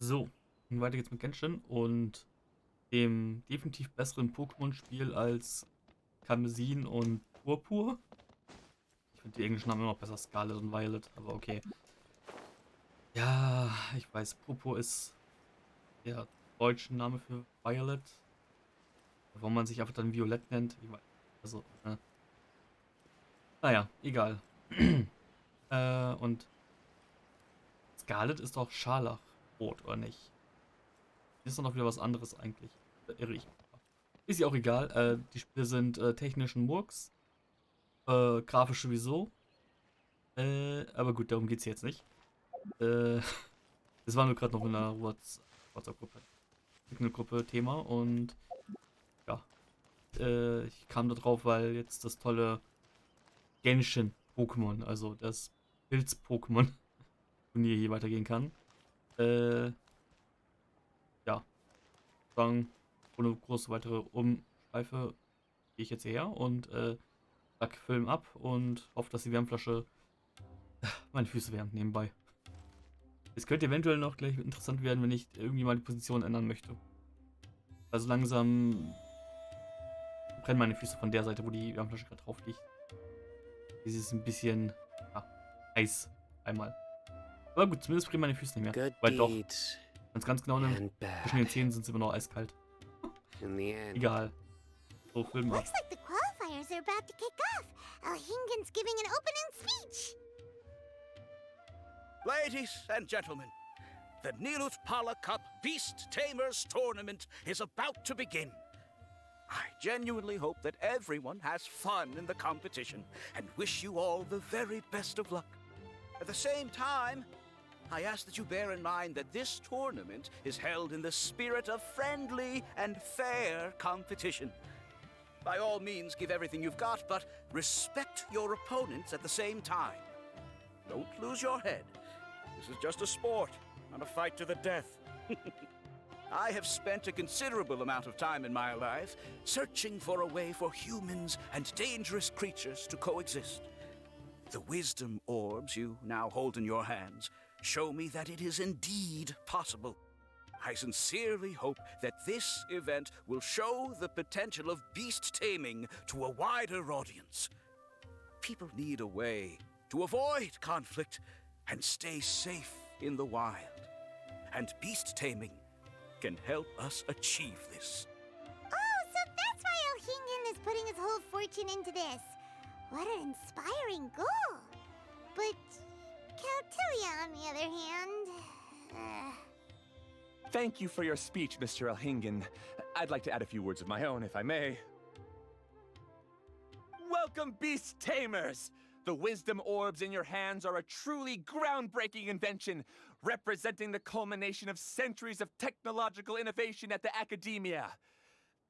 So, und weiter geht's mit Genshin und dem definitiv besseren Pokémon-Spiel als Karmesin und Purpur. Ich finde die englischen Namen immer noch besser, Scarlet und Violet, aber okay. Ja, ich weiß, Purpur ist der deutsche Name für Violet. Warum man sich einfach dann Violett nennt, ich weiß. Also, naja, egal. Und Scarlet ist doch Scharlachrot, oder nicht? Ist doch noch wieder was anderes eigentlich. Da irre ich mich. Ist ja auch egal. Die Spiele sind technischen Murks. Grafisch sowieso. Aber gut, darum geht's jetzt nicht. Äh, Das war nur gerade noch in einer WhatsApp-Gruppe. Eine Gruppe Thema und ja. Ich kam da drauf, weil jetzt das tolle Genshin-Pokémon, also das Pilz-Pokémon-Turnier hier weitergehen kann. Äh, ja, dann ohne große weitere Umschweife gehe ich jetzt hierher und zack, Film ab und hoffe, dass die Wärmflasche meine Füße wärmt nebenbei. Es könnte eventuell noch gleich interessant werden, wenn ich irgendwie mal die Position ändern möchte. Also langsam brennen meine Füße von der Seite, wo die Wärmflasche gerade drauf liegt. Das ist ein bisschen ja, heiß einmal. Aber gut, zumindest brennen meine Füße nicht mehr. Good Weil doch, wenn deeds es ganz genau nimmt, and zwischen den bad. Zähnen sind sie immer noch eiskalt. In the end, Egal. So, Film ab. Looks like the qualifiers are about to kick off. Alhingen's giving an opening speech. Ladies and gentlemen, the Nilut Pala Cup Beast Tamers Tournament is about to begin. I genuinely hope that everyone has fun in the competition and wish you all the very best of luck. At the same time, I ask that you bear in mind that this tournament is held in the spirit of friendly and fair competition. By all means, give everything you've got, but respect your opponents at the same time. Don't lose your head. This is just a sport, not a fight to the death. I have spent a considerable amount of time in my life searching for a way for humans and dangerous creatures to coexist. The wisdom orbs you now hold in your hands show me that it is indeed possible. I sincerely hope that this event will show the potential of beast taming to a wider audience. People need a way to avoid conflict and stay safe in the wild. And beast taming can help us achieve this. Oh, so that's why Alhingen is putting his whole fortune into this. What an inspiring goal. But Caltilia, on the other hand... Thank you for your speech, Mr. Elhingen. I'd like to add a few words of my own, if I may. Welcome, Beast Tamers! The wisdom orbs in your hands are a truly groundbreaking invention, representing the culmination of centuries of technological innovation at the academia.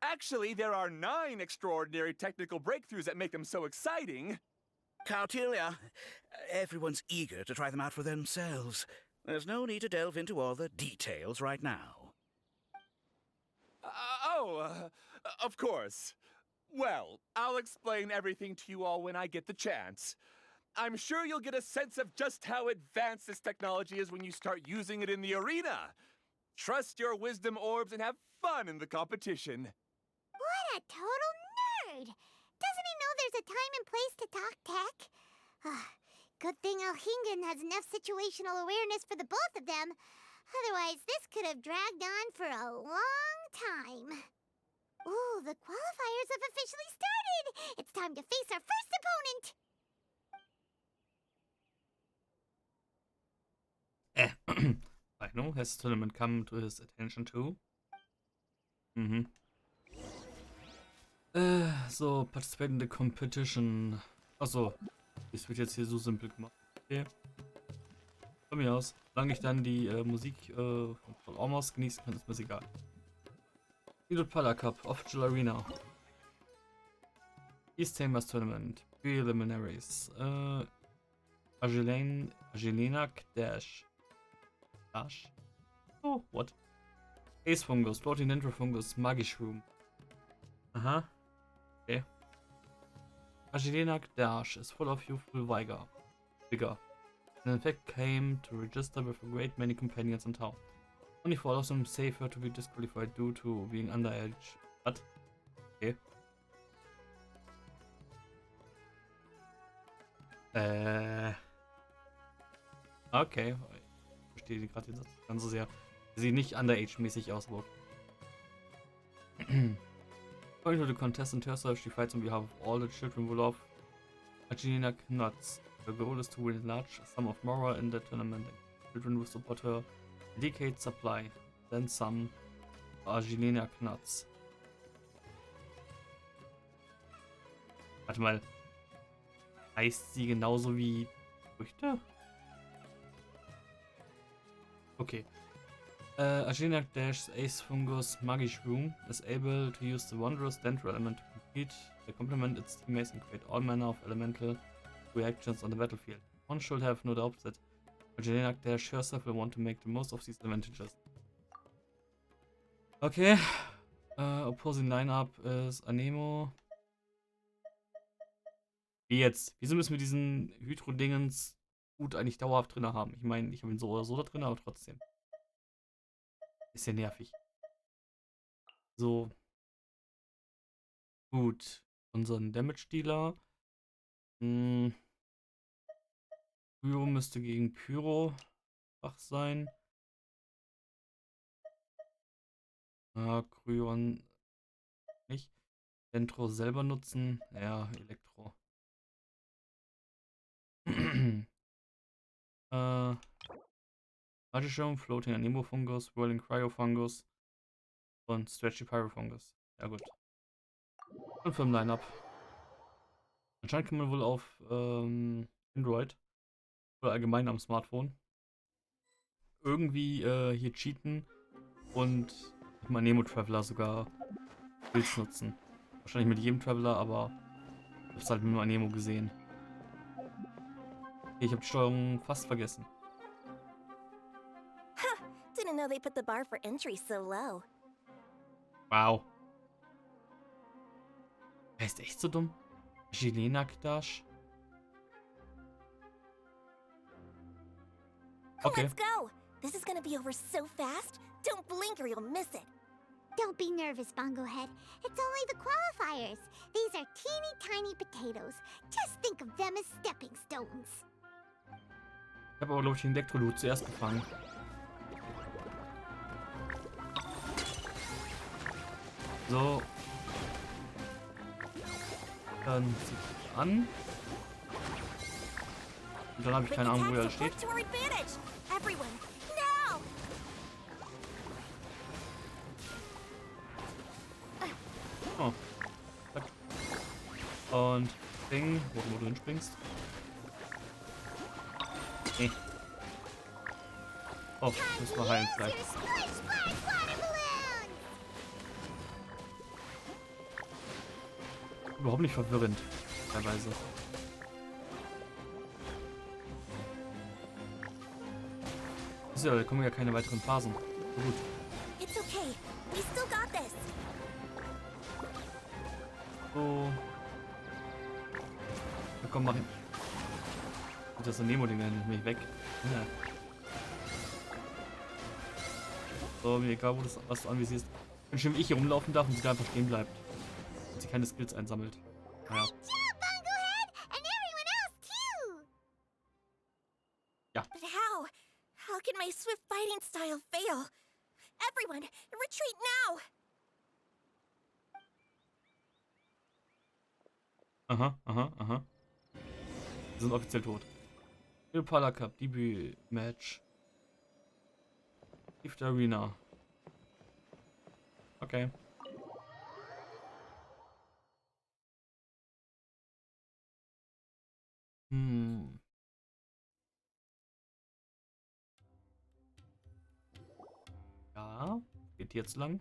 Actually, there are 9 extraordinary technical breakthroughs that make them so exciting. Caltilia, everyone's eager to try them out for themselves. There's no need to delve into all the details right now. Of course. Well, I'll explain everything to you all when I get the chance. I'm sure you'll get a sense of just how advanced this technology is when you start using it in the arena. Trust your wisdom orbs and have fun in the competition. What a total nerd! Doesn't he know there's a time and place to talk tech? Good thing Alhingen has enough situational awareness for the both of them. Otherwise, this could have dragged on for a long time. Ooh, the qualifiers have officially started! It's time to face our first opponent! I know, has tournament come to his attention too? Mhm. So, participate in the competition. Achso, das wird jetzt hier so simpel gemacht. Okay. Von mir aus. Solange ich dann die Musik von Almost genießen kann, ist mir egal. Nilut Pala Cup, Official Arena. East Tamers Tournament. Preliminaries. Angelina Dash. Dash? Oh, what? Ace Fungus, Floating Dendro Fungus, Magish Room. Aha. Okay. Angelina Dash is full of youthful vigor. And in fact came to register with a great many companions in town. Only four of them safer to be disqualified due to being underage. What? Okay. Okay. Ich verstehe gerade den Satz ganz so sehr. Sieht nicht underage-mäßig aus, aber okay. According to the contestant herself, she fights on behalf of all the children below Angelina Knotts. Her goal is to win a large sum of Mora in the tournament. Children will support her a decade supply. Then some Angelina Knotts. Warte mal. Heißt sie genauso wie Früchte? Okay. Angelina Dash's Ace Fungus Magic Room is able to use the wondrous Dendro element to complete the complement its teammates and create all manner of elemental reactions on the battlefield. One should have no doubt that Angelina Dash herself will want to make the most of these advantages. Okay. Opposing Lineup ist Anemo. Wie jetzt? Wieso müssen wir diesen Hydro-Dingens gut eigentlich dauerhaft drin haben? Ich meine, ich habe ihn so oder so da drin, aber trotzdem. Ist ja nervig. So. Gut. Unseren Damage-Dealer. Pyro müsste gegen Pyro schwach sein. Kryon nicht. Dendro selber nutzen. Ja, Elektro. Magischirm, Floating Anemo Fungus, Whirling Cryo Fungus und Stretchy Pyro Fungus. Ja gut. Und vom Line-Up. Anscheinend kann man wohl auf Android oder allgemein am Smartphone irgendwie hier cheaten und mit meinem Nemo Traveler sogar Skills nutzen. Wahrscheinlich mit jedem Traveler, aber ich hab's halt mit meinem Nemo gesehen. Okay, ich habe die Steuerung fast vergessen. Didn't know they put the bar for entry so low. Wow. Er ist echt so dumm. Jelena Dash. Okay. Let's go. This is gonna be over so fast. Don't blink or you'll miss it. Don't be nervous, Bongohead. It's only the qualifiers. These are teeny tiny potatoes. Just think of them as stepping stones. Ich habe aber, glaube ich, den Elektroloot zuerst gefangen. So. Dann zieht er an. Und dann habe ich keine Ahnung, wo er steht. Oh. Zack. Und springen, wo du hinspringst. Nee. Oh, müssen wir heilen vielleicht. Überhaupt nicht verwirrend, teilweise. Ist ja, da kommen ja keine weiteren Phasen. So gut. It's okay. We still got this. So. Ja, komm, mach hin. Das Nemo-Ding nicht weg. Ja. So, mir egal, wo das, was du anvisierst. Wenn schön ich hier rumlaufen darf und sie da einfach stehen bleibt. Und sie keine Skills einsammelt. Naja. Ja. But how? How can my swift fighting style fail? Everyone, retreat now! Aha, aha, aha. Wir sind offiziell tot. Pala Cup, Debüt-Match. Gift Arena. Okay. Ja, geht jetzt lang.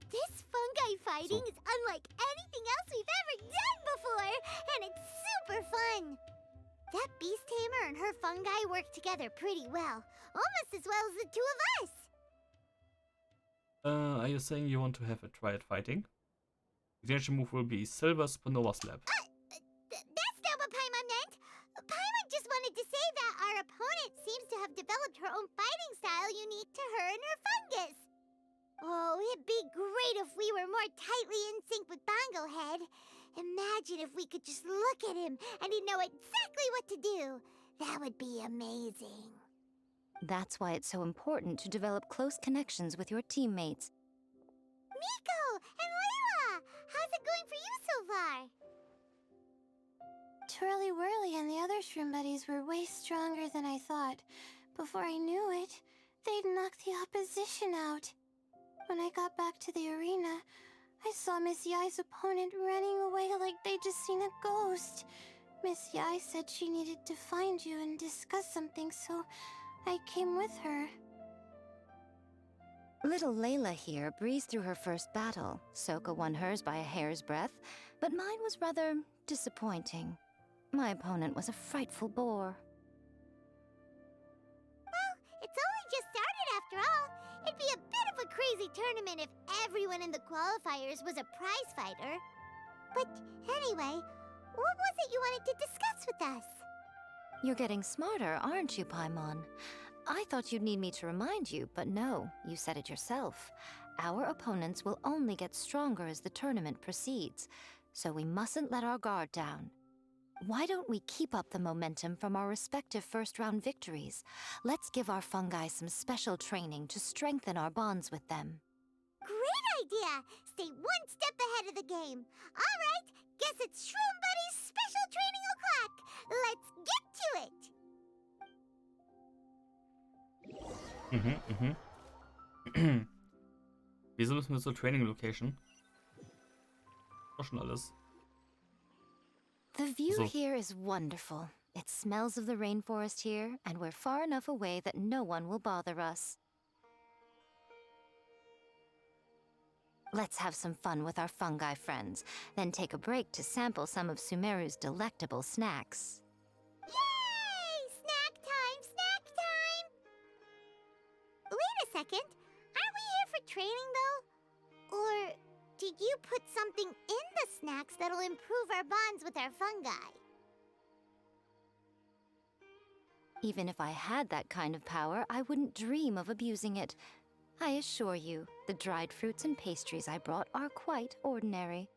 This fungi fighting is unlike anything else we've ever done before, and it's super fun. That beast tamer and her fungi work together pretty well, almost as well as the two of us. Are you saying you want to have a try at fighting? The Genshin move will be Silver Supernova Slap. That's not what Paimon meant. Paimon just wanted to say that our opponent seems to have developed her own fighting style, unique to her and her fungus. Oh, it'd be great if we were more tightly in sync with Bongo Head. Imagine if we could just look at him and he'd know exactly what to do. That would be amazing. That's why it's so important to develop close connections with your teammates. Miko and Layla, how's it going for you so far? Twirly Whirly and the other shroom buddies were way stronger than I thought. Before I knew it, they'd knocked the opposition out. When I got back to the arena, I saw Miss Yai's opponent running away like they'd just seen a ghost. Miss Yai said she needed to find you and discuss something, so I came with her. Little Layla here breezed through her first battle. Soka won hers by a hair's breadth, but mine was rather disappointing. My opponent was a frightful bore. Well, it's only just started after all. It'd be a bit of a crazy tournament if everyone in the qualifiers was a prize fighter. But anyway, what was it you wanted to discuss with us? You're getting smarter, aren't you, Paimon? I thought you'd need me to remind you, but no, you said it yourself. Our opponents will only get stronger as the tournament proceeds, so we mustn't let our guard down. Why don't we keep up the momentum from our respective first-round victories? Let's give our fungi some special training to strengthen our bonds with them. Great idea! Stay one step ahead of the game. All right, guess it's Shroom Buddy's special training o'clock. Let's get to it! Wieso müssen wir zur Training Location? Doch schon alles. The view So. here is wonderful. It smells of the rainforest here, and we're far enough away that no one will bother us. Let's have some fun with our fungi friends, then take a break to sample some of Sumeru's delectable snacks. Yay! Snack time! Snack time! Wait a second. Aren't we here for training, though? Or did you put something in the snacks that'll improve our bonds with our fungi? Even if I had that kind of power, I wouldn't dream of abusing it. I assure you, the dried fruits and pastries I brought are quite ordinary.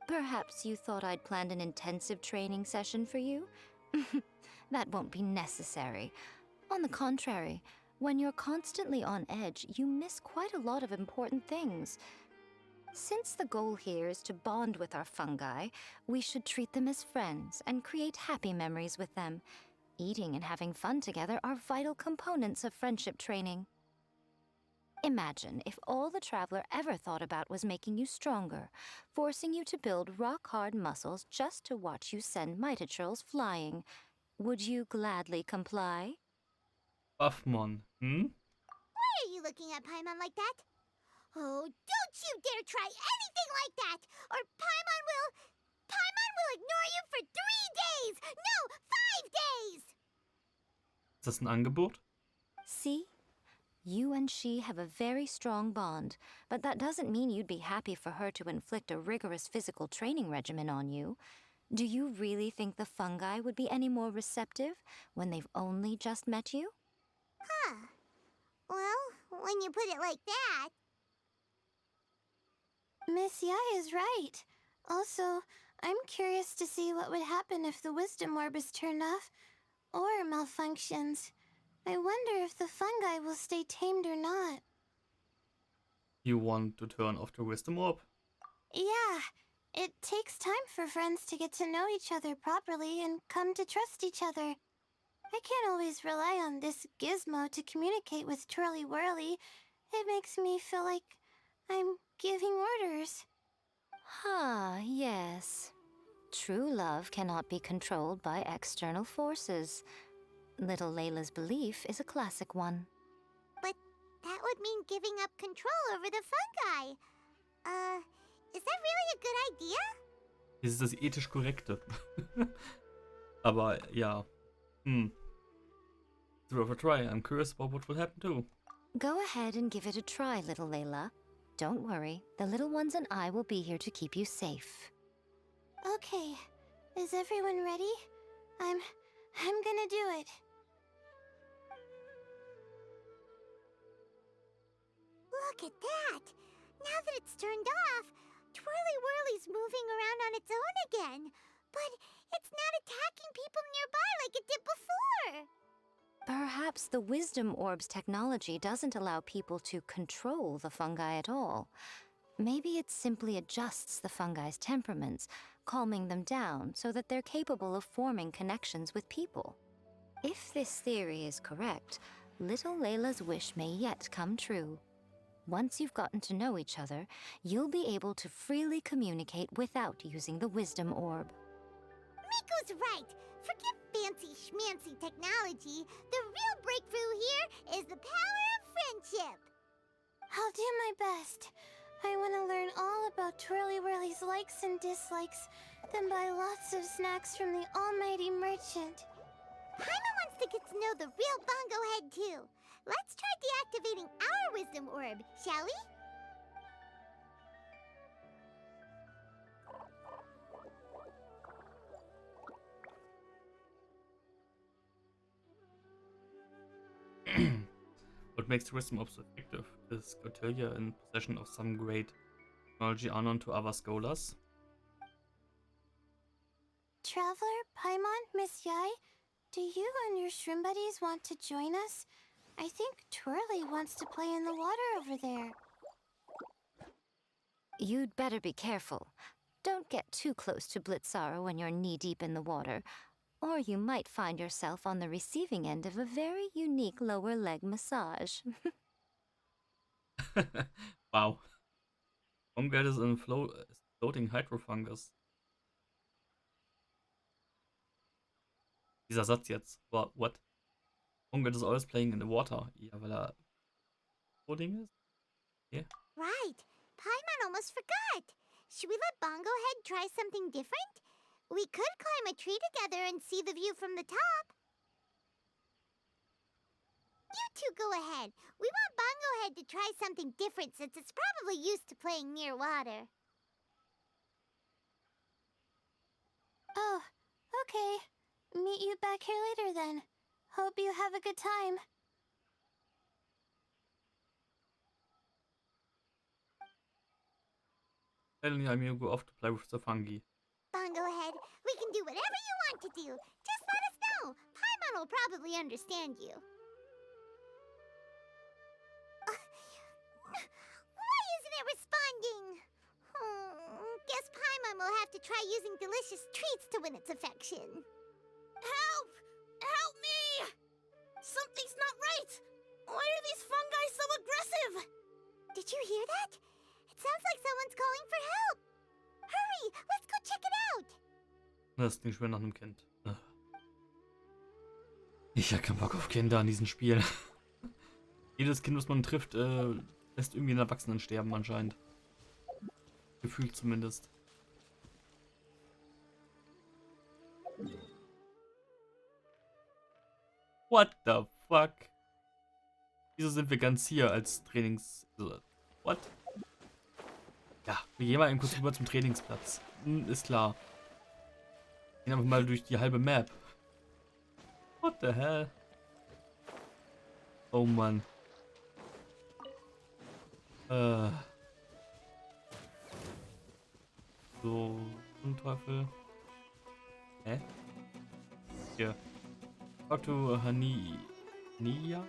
Perhaps you thought I'd planned an intensive training session for you? That won't be necessary. On the contrary, when you're constantly on edge, you miss quite a lot of important things. Since the goal here is to bond with our fungi, we should treat them as friends and create happy memories with them. Eating and having fun together are vital components of friendship training. Imagine if all the Traveler ever thought about was making you stronger, forcing you to build rock-hard muscles just to watch you send Mitatrolls flying. Would you gladly comply? Buffmon, Why are you looking at Paimon like that? Oh, don't you dare try anything like that! Or Paimon will ignore you for 3 days! No, 5 days! ist das ein Angebot? See? You and she have a very strong bond, but that doesn't mean you'd be happy for her to inflict a rigorous physical training regimen on you. Do you really think the fungi would be any more receptive when they've only just met you? Huh. Well, when you put it like that... Miss Yai is right. Also, I'm curious to see what would happen if the wisdom orb is turned off or malfunctions. I wonder if the fungi will stay tamed or not. You want to turn off the wisdom orb? Yeah, it takes time for friends to get to know each other properly and come to trust each other. I can't always rely on this gizmo to communicate with Twirly Whirly. It makes me feel like I'm giving orders. Ah, yes. True love cannot be controlled by external forces. Little Layla's belief is a classic one. But that would mean giving up control over the fungi. Is that really a good idea? Das ist das ethisch Korrekte. Aber ja. It's worth a try. I'm curious about what will happen too. Go ahead and give it a try, little Layla. Don't worry, the little ones and I will be here to keep you safe. Okay, is everyone ready? I'm gonna do it. Look at that! Now that it's turned off, Twirly Whirly's moving around on its own again. But it's not attacking people nearby like it did before. Perhaps the Wisdom Orb's technology doesn't allow people to control the fungi at all. Maybe it simply adjusts the fungi's temperaments, calming them down so that they're capable of forming connections with people. If this theory is correct, little Layla's wish may yet come true. Once you've gotten to know each other, you'll be able to freely communicate without using the Wisdom Orb. Miko's right. Forget fancy schmancy technology. The real breakthrough here is the power of friendship. I'll do my best. I want to learn all about Twirly Whirly's likes and dislikes, then buy lots of snacks from the almighty merchant. Paimon wants to get to know the real Bongo Head too. Let's try deactivating our Wisdom Orb, shall we? What makes the Wisdom Orb so effective? Is Gotilia in possession of some great technology unknown to other scholars? Traveler, Paimon, Miss Yai, do you and your shrimp buddies want to join us? I think Twirly wants to play in the water over there. You'd better be careful. Don't get too close to Blitzara when you're knee-deep in the water, or you might find yourself on the receiving end of a very unique lower leg massage. Wow. Umgeld is in floating hydrofungus. Dieser Satz jetzt. What? Umgeld is always playing in the water. Ja, weil Pudding ist? Yeah. Right. Paimon almost forgot. Should we let Bongo Head try something different? We could climb a tree together and see the view from the top. You two go ahead. We want Bongo Head to try something different since it's probably used to playing near water. Oh, okay. Meet you back here later then. Hope you have a good time. Finally, I'm going to go off to play with the fungi. Bongo Head, we can do whatever you want to do. Just let us know. Paimon will probably understand you. Why isn't it responding? Guess Paimon will have to try using delicious treats to win its affection. Help! Help me! Something's not right! Why are these fungi so aggressive? Did you hear that? It sounds like someone's calling for help. Hurry, let's go check it out. Das klingt schwer nach einem Kind. Ich hab keinen Bock auf Kinder an diesem Spiel. Jedes Kind, was man trifft, lässt irgendwie einen Erwachsenen sterben anscheinend. Gefühlt zumindest. What the fuck? Wieso sind wir ganz hier als Trainings... What? Ja, wir gehen mal eben kurz rüber zum Trainingsplatz. Ist klar. Gehen einfach mal durch die halbe Map. What the hell? Oh Mann. So, Teufel. Hä? Hier. Talk to Nia?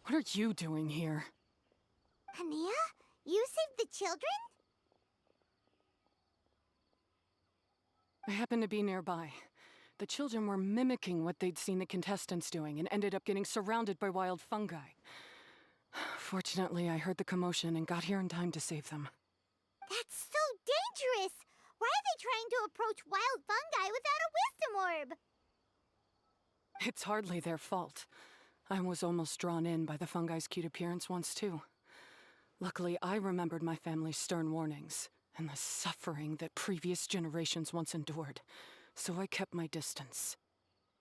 What are you doing here? Hania, you saved the children? I happened to be nearby. The children were mimicking what they'd seen the contestants doing and ended up getting surrounded by wild fungi. Fortunately, I heard the commotion and got here in time to save them. That's so dangerous! Why are they trying to approach wild fungi without a wisdom orb? It's hardly their fault. I was almost drawn in by the fungi's cute appearance once too. Luckily, I remembered my family's stern warnings and the suffering that previous generations once endured, so I kept my distance.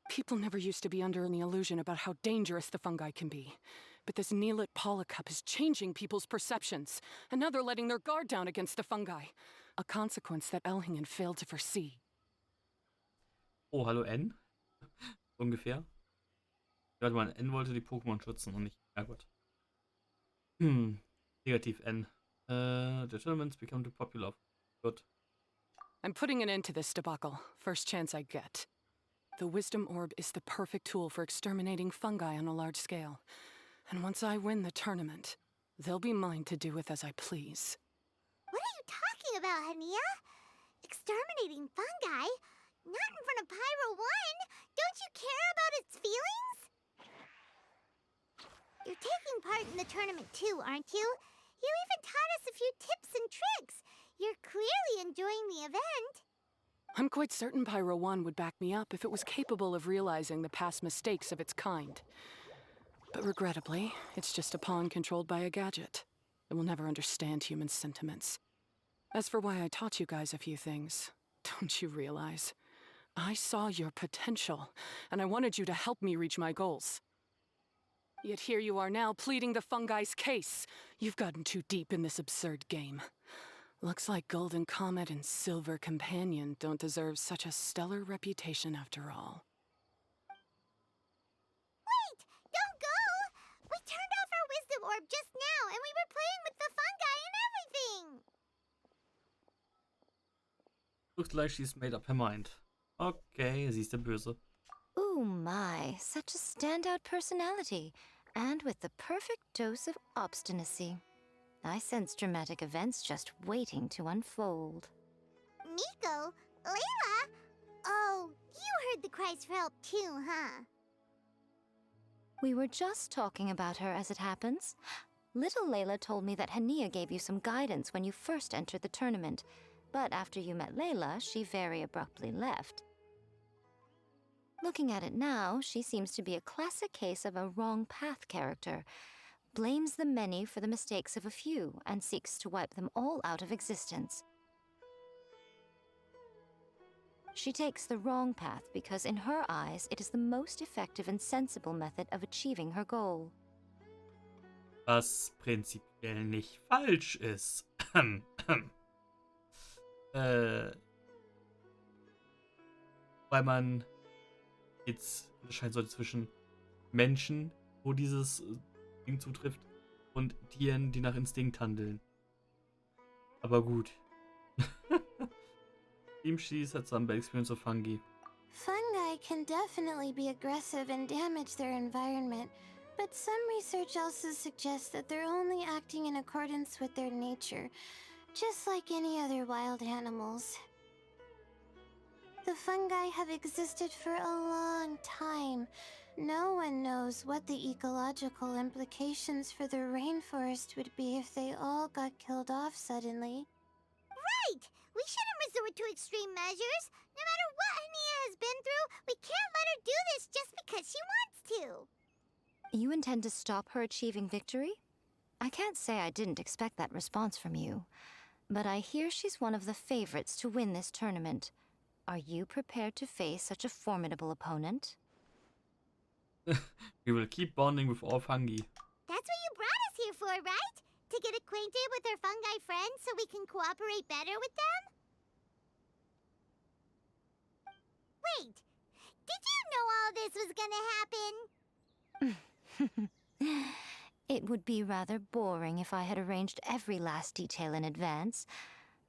People never used to be under any illusion about how dangerous the fungi can be. But this Neelit polycup is changing people's perceptions, and now they're letting their guard down against the fungi. A consequence that Elhingen failed to foresee. Oh, hallo N. Ungefähr. Warte mal, N wollte die Pokémon schützen und nicht. Ja gut. Negativ N. The tournaments become too popular. Gut. I'm putting an end to this debacle, first chance I get. The Wisdom Orb is the perfect tool for exterminating fungi on a large scale. And once I win the tournament, they'll be mine to do with as I please. What are you talking about, Hania? Exterminating fungi? Not in front of Pyro 1! Don't you care about its feelings? You're taking part in the tournament too, aren't you? You even taught us a few tips and tricks. You're clearly enjoying the event. I'm quite certain Pyro 1 would back me up if it was capable of realizing the past mistakes of its kind. But regrettably, it's just a pawn controlled by a gadget. It will never understand human sentiments. As for why I taught you guys a few things, don't you realize? I saw your potential, and I wanted you to help me reach my goals. Yet here you are now pleading the fungi's case. You've gotten too deep in this absurd game. Looks like Golden Comet and Silver Companion don't deserve such a stellar reputation after all. Wait! Don't go! We turned off our wisdom orb just now, and we were playing with the fungi and everything! Looks like she's made up her mind. Okay, sie ist der Böse. Ooh my, such a standout personality, and with the perfect dose of obstinacy. I sense dramatic events just waiting to unfold. Miko? Layla? Oh, you heard the cries for help too, huh? We were just talking about her as it happens. Little Layla told me that Hania gave you some guidance when you first entered the tournament, but after you met Layla, she very abruptly left. Looking at it now, she seems to be a classic case of a wrong path character. Blames the many for the mistakes of a few, and seeks to wipe them all out of existence. She takes the wrong path because in her eyes, it is the most effective and sensible method of achieving her goal. Was prinzipiell nicht falsch ist. Weil man jetzt unterscheiden sollte zwischen Menschen, wo dieses Ding zutrifft, und Tieren, die nach Instinkt handeln. Aber gut. Team Cheese hat some bad experience of fungi. Fungi can definitely be aggressive and damage their environment, but some research also suggests that they're only acting in accordance with their nature, just like any other wild animals. The fungi have existed for a long time. No one knows what the ecological implications for the rainforest would be if they all got killed off suddenly. Right! We shouldn't resort to extreme measures. No matter what Hania has been through, we can't let her do this just because she wants to. You intend to stop her achieving victory? I can't say I didn't expect that response from you, but I hear she's one of the favorites to win this tournament. Are you prepared to face such a formidable opponent? We will keep bonding with all fungi. That's what you brought us here for, right? To get acquainted with our fungi friends so we can cooperate better with them? Wait, did you know all this was gonna happen? It would be rather boring if I had arranged every last detail in advance.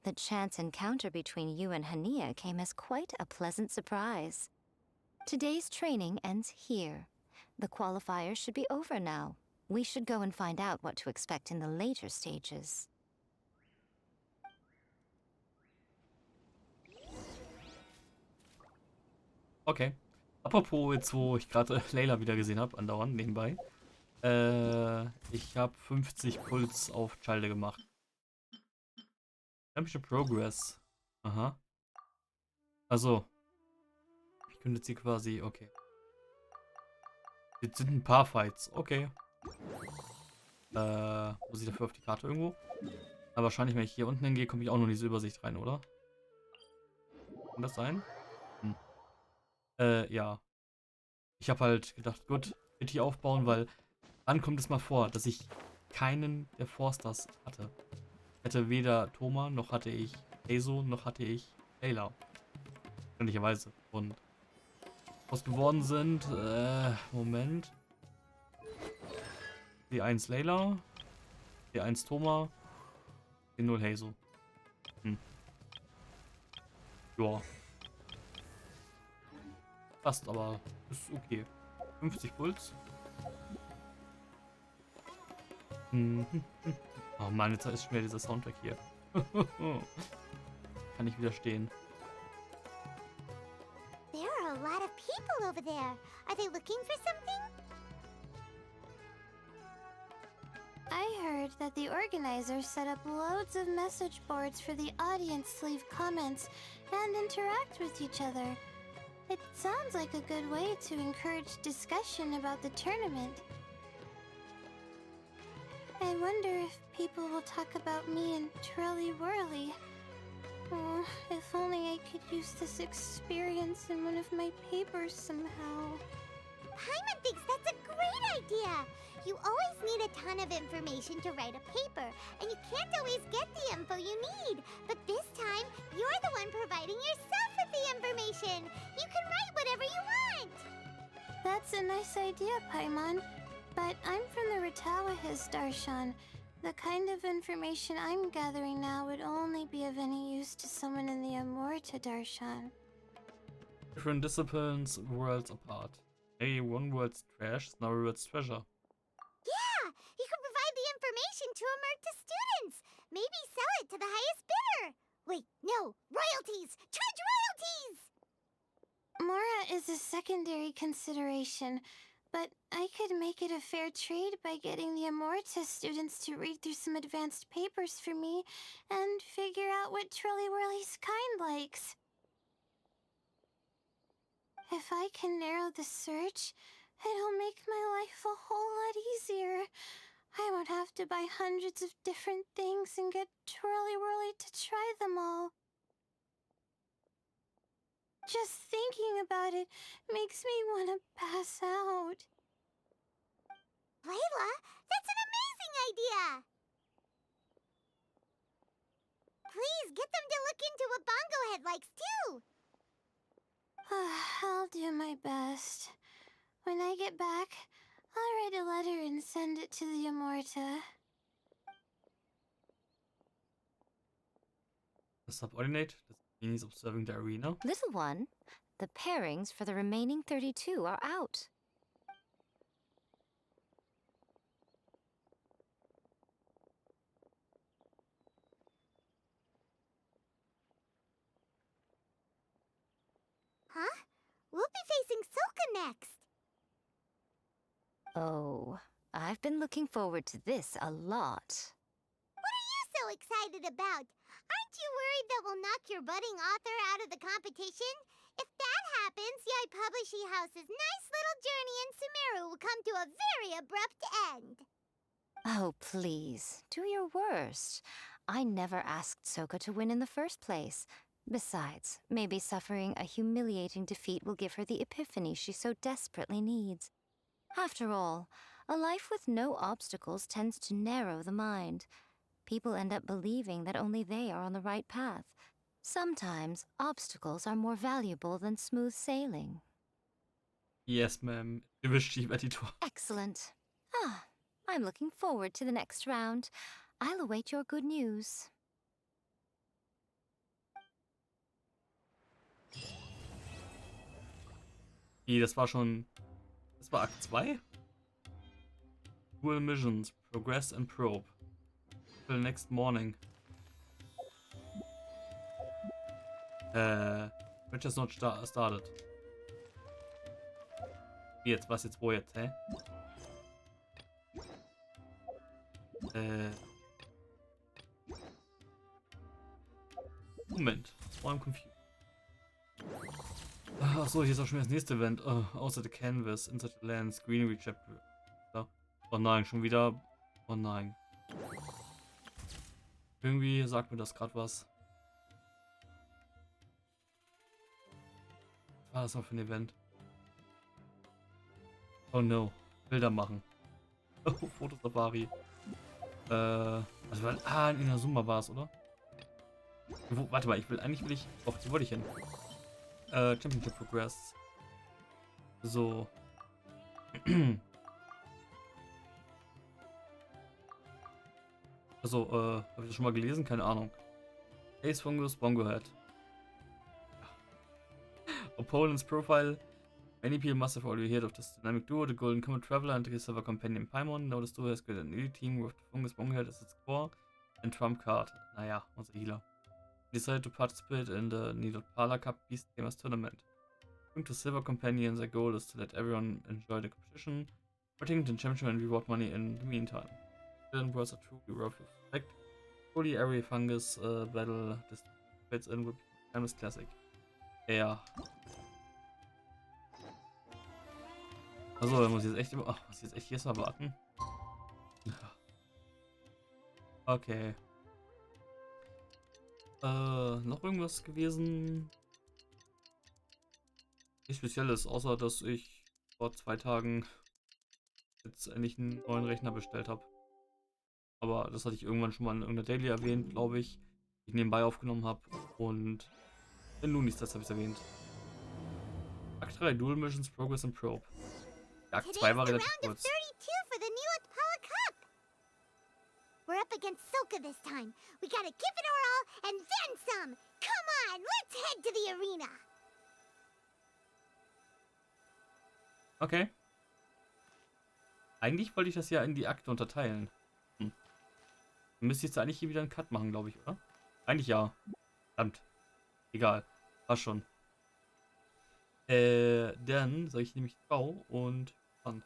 The chance encounter between you and Hania came as quite a pleasant surprise. Today's training ends here. The qualifiers should be over now. We should go and find out what to expect in the later stages. Okay. Apropos, jetzt wo ich gerade Layla wieder gesehen habe, andauernd nebenbei. Ich habe 50 Puls auf Chalde gemacht. Championship Progress. Aha. Also. Ich könnte jetzt hier quasi, okay. Jetzt sind ein paar Fights, okay. Muss ich dafür auf die Karte irgendwo? Aber wahrscheinlich, wenn ich hier unten hingehe, komme ich auch noch in diese Übersicht rein, oder? Kann das sein? Ja. Ich habe halt gedacht, gut, bitte hier aufbauen, weil dann kommt es mal vor, dass ich keinen der Forsters hatte. Ich hatte weder Thoma, noch hatte ich Eizo, noch hatte ich Layla. Möglicherweise. Und was geworden sind, Moment. D1 Layla, D1 Thoma, D0 Hazel. Ja. Passt, aber ist okay. 50 Puls. Oh Mann, jetzt ist schon wieder dieser Soundtrack hier. Kann ich widerstehen. There are a lot of people over there. Are they looking for something? I heard that the organizers set up loads of message boards for the audience to leave comments and interact with each other. It sounds like a good way to encourage discussion about the tournament. I wonder if people will talk about me and Twirly Whirly. Oh, if only I could use this experience in one of my papers somehow. Paimon thinks that's a great idea. You always need a ton of information to write a paper, and you can't always get the info you need. But this time, you're the one providing yourself with the information. You can write whatever you want. That's a nice idea, Paimon. But I'm from the Ratawahiz, Darshan. The kind of information I'm gathering now would only be of any use to someone in the Amorta, Darshan. Different disciplines, worlds apart. Maybe one world's trash is another world's treasure. Yeah, you can provide the information to Amurta students. Maybe sell it to the highest bidder. Wait, no, royalties! Charge royalties! Mora is a secondary consideration, but I could make it a fair trade by getting the Amorta students to read through some advanced papers for me and figure out what Twirly Whirly's kind likes. If I can narrow the search, it'll make my life a whole lot easier. I won't have to buy hundreds of different things and get Twirly Whirly to try them all. Just thinking about it makes me want to pass out. Layla, that's an amazing idea! Please, get them to look into what Bongo Head likes, too! I'll do my best. When I get back, I'll write a letter and send it to the Amorta. The subordinate, the means observing the arena. Little one, the pairings for the remaining 32 are out. Huh? We'll be facing Soka next. Oh, I've been looking forward to this a lot. What are you so excited about? Aren't you worried that we'll knock your budding author out of the competition? If that happens, Yai Publishing House's nice little journey in Sumeru will come to a very abrupt end. Oh, please, do your worst. I never asked Soka to win in the first place. Besides, maybe suffering a humiliating defeat will give her the epiphany she so desperately needs. After all, a life with no obstacles tends to narrow the mind. People end up believing that only they are on the right path. Sometimes, obstacles are more valuable than smooth sailing. Yes, ma'am. Chief Editor. Excellent. Ah, I'm looking forward to the next round. I'll await your good news. Das war schon... Das war Akt 2? Dual Missions. Progress and Probe. Till next morning. Which has not started. Wie jetzt? Was jetzt? Wo jetzt? Hä? Moment. That's why I'm confused. Achso, hier ist auch schon das nächste Event. Außer the Canvas, Inside the Lands, Greenery Chapter. Ja. Oh nein, schon wieder. Oh nein. Irgendwie sagt mir das gerade was. Was war das noch für ein Event? Oh no. Bilder machen. Oh, Fotosafari. In Inazuma war es, oder? Warte mal, eigentlich will ich. Doch, die wollte ich hin. Championship Progress. So. Also, habe ich das schon mal gelesen? Keine Ahnung. Ace Fungus, Bongo Head. Opponent's profile. Many people must have already heard of this dynamic duo, the Golden Comet Traveler and the Silver Companion Paimon. Now this duo has got an elite team with Fungus Bongo Head as its core and trump card. Naja, unser Healer. Decided to participate in the Needle Parlor Cup Beast Gamers Tournament. According to Silver Companion, their goal is to let everyone enjoy the competition, fighting the championship and reward money in the meantime. Then was a truly worth of respect. Fully every fungus battle this fits in with timeless classic. Ja. Also, da muss ich jetzt echt immer. Ach, muss ich jetzt echt erstmal warten? Okay. Noch irgendwas gewesen? Nichts Spezielles, außer dass ich vor 2 Tagen jetzt endlich einen neuen Rechner bestellt habe. Aber das hatte ich irgendwann schon mal in irgendeiner Daily erwähnt, glaube ich. Die ich nebenbei aufgenommen habe. Und in Lunis das habe ich erwähnt. Akt 3, Dual Missions, Progress and Probe. Akt 2 war relativ kurz. 32 for the Neelix Pala Cup. We're up against Soka this time. We gotta give it our all and then some. Come on, let's head to the arena. Okay. Eigentlich wollte ich das ja in die Akte unterteilen. Dann müsste ich jetzt eigentlich hier wieder einen Cut machen, glaube ich, oder? Eigentlich ja. Verdammt. Egal. War schon. Dann sage ich nämlich ciao und dann.